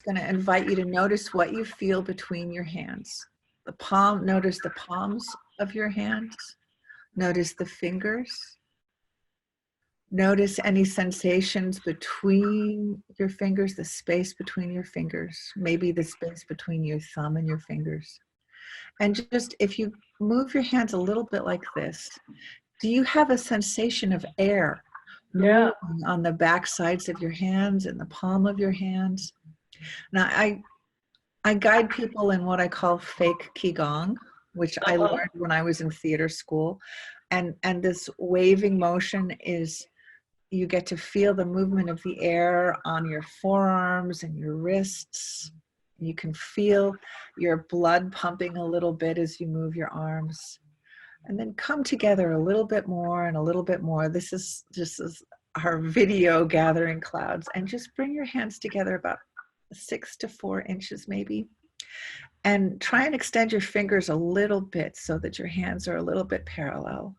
going to invite you to notice what you feel between your hands. Notice the palms of your hands. Notice the fingers. Notice any sensations between your fingers, the space between your fingers, maybe the space between your thumb and your fingers. And just if you move your hands a little bit like this, do you have a sensation of air moving on the back sides of your hands and the palm of your hands? Now, I guide people in what I call fake Qigong, which I learned when I was in theater school. And this waving motion is, you get to feel the movement of the air on your forearms and your wrists. You can feel your blood pumping a little bit as you move your arms. And then come together a little bit more and a little bit more. This is our video gathering clouds. And just bring your hands together about 6 to 4 inches maybe. And try and extend your fingers a little bit so that your hands are a little bit parallel.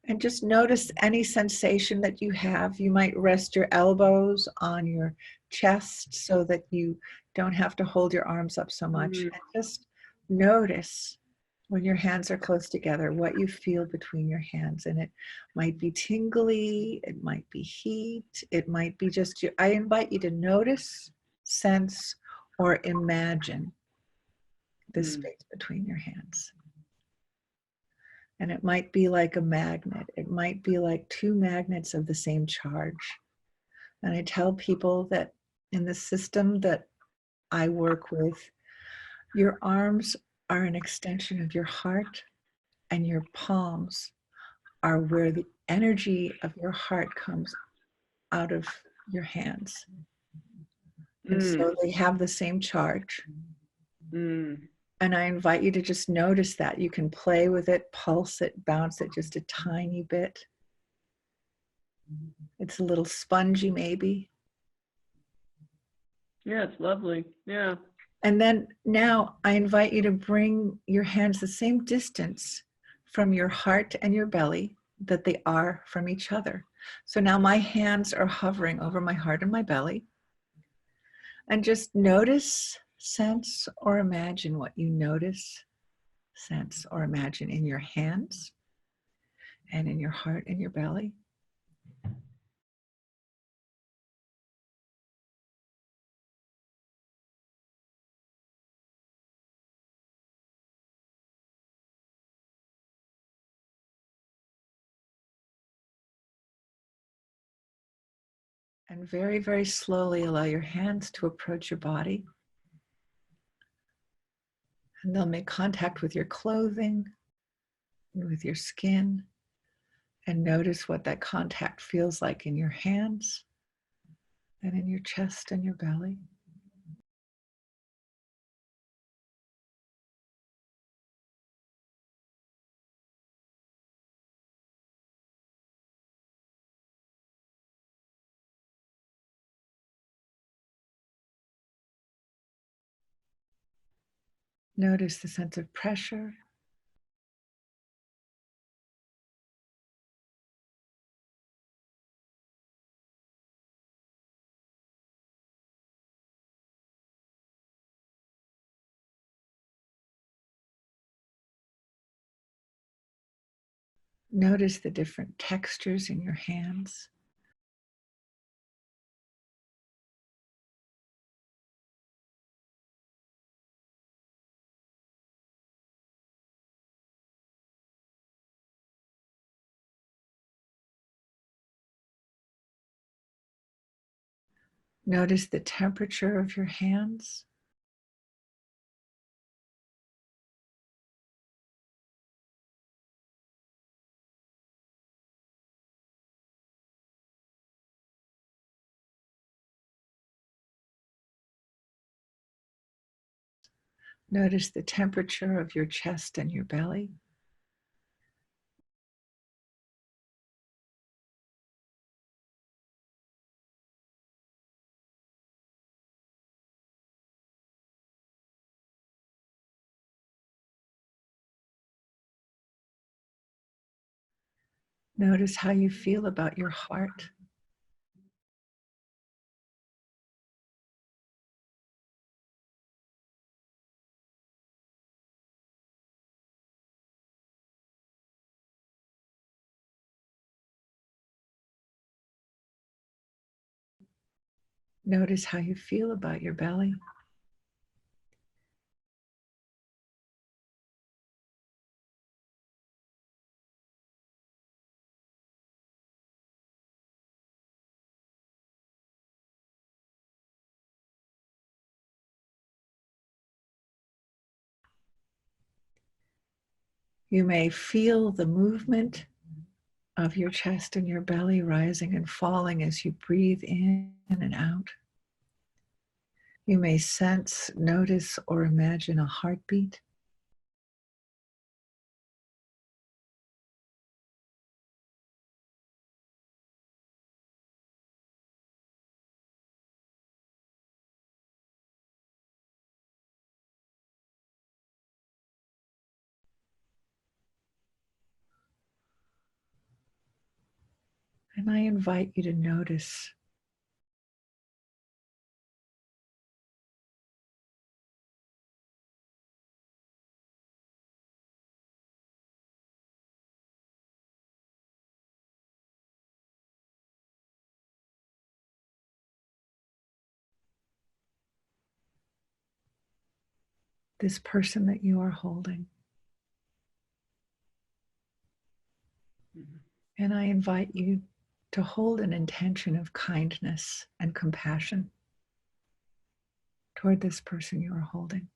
And just notice any sensation that you have. You might rest your elbows on your chest so that you don't have to hold your arms up so much. And just notice when your hands are close together, what you feel between your hands. And it might be tingly, it might be heat, it might be just you. I invite you to notice, sense, or imagine the space between your hands. And it might be like a magnet. It might be like 2 magnets of the same charge. And I tell people that in the system that I work with, your arms are an extension of your heart, and your palms are where the energy of your heart comes out of your hands. And so they have the same charge. And I invite you to just notice that. You can play with it, pulse it, bounce it just a tiny bit. It's a little spongy maybe. Yeah, it's lovely. Yeah. And then now I invite you to bring your hands the same distance from your heart and your belly that they are from each other. So now my hands are hovering over my heart and my belly. And just notice, sense, or imagine what you notice, sense, or imagine in your hands and in your heart and your belly. And very, very slowly allow your hands to approach your body. And they'll make contact with your clothing and with your skin. And notice what that contact feels like in your hands and in your chest and your belly. Notice the sense of pressure. Notice the different textures in your hands. Notice the temperature of your hands. Notice the temperature of your chest and your belly. Notice how you feel about your heart. Notice how you feel about your belly. You may feel the movement of your chest and your belly rising and falling as you breathe in and out. You may sense, notice, or imagine a heartbeat. And I invite you to notice this person that you are holding. And I invite you to hold an intention of kindness and compassion toward this person you are holding.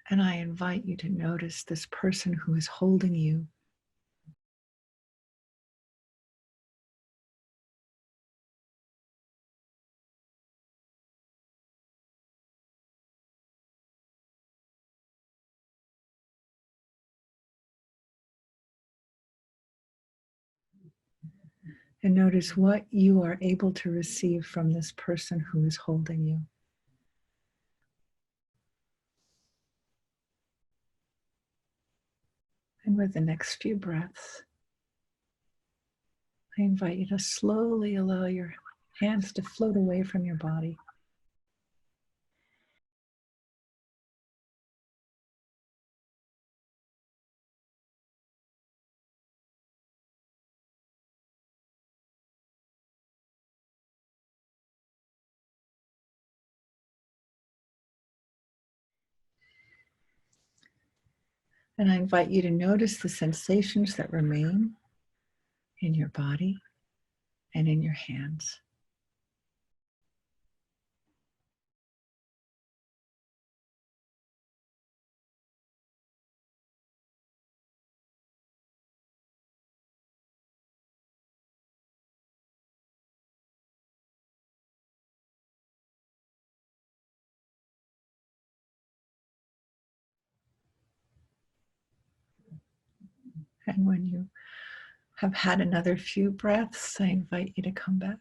And I invite you to notice this person who is holding you. And notice what you are able to receive from this person who is holding you. And with the next few breaths, I invite you to slowly allow your hands to float away from your body. And I invite you to notice the sensations that remain in your body and in your hands. And when you have had another few breaths, I invite you to come back.